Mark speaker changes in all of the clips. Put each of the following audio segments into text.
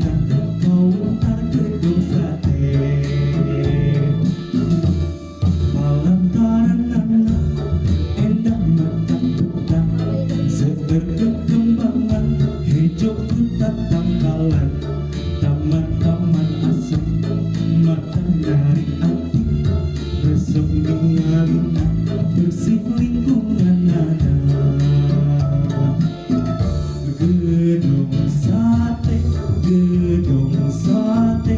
Speaker 1: pimpinan kawentar gedung sate palantaran anak endah mata petang seger kekembangan hijau hutan tangkalan taman-taman asem mata dari hati resep ningalina bersih lingkungan ada gedung sate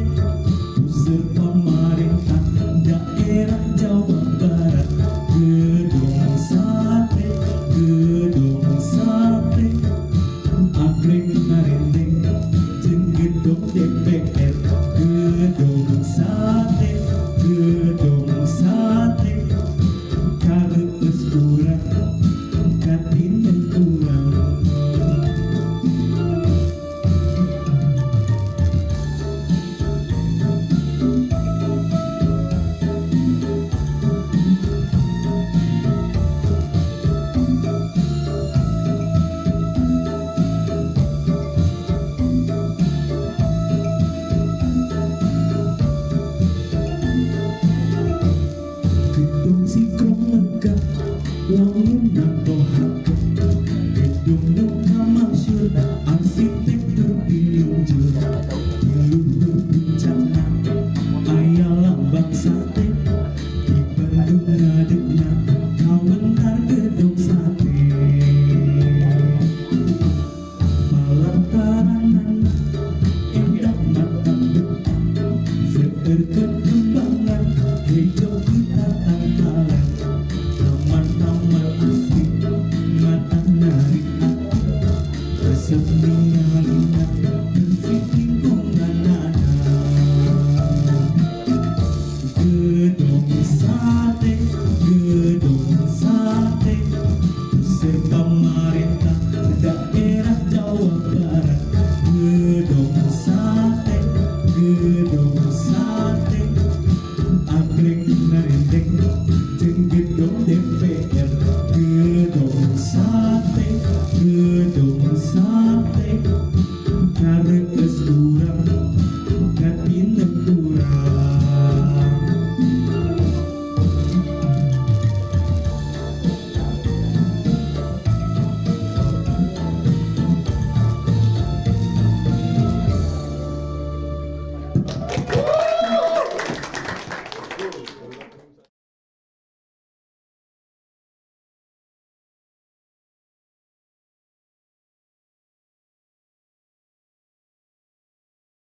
Speaker 1: pusat pemerintah daerah Jawa Barat gedung sate agreng narendeng jeung gedung DPR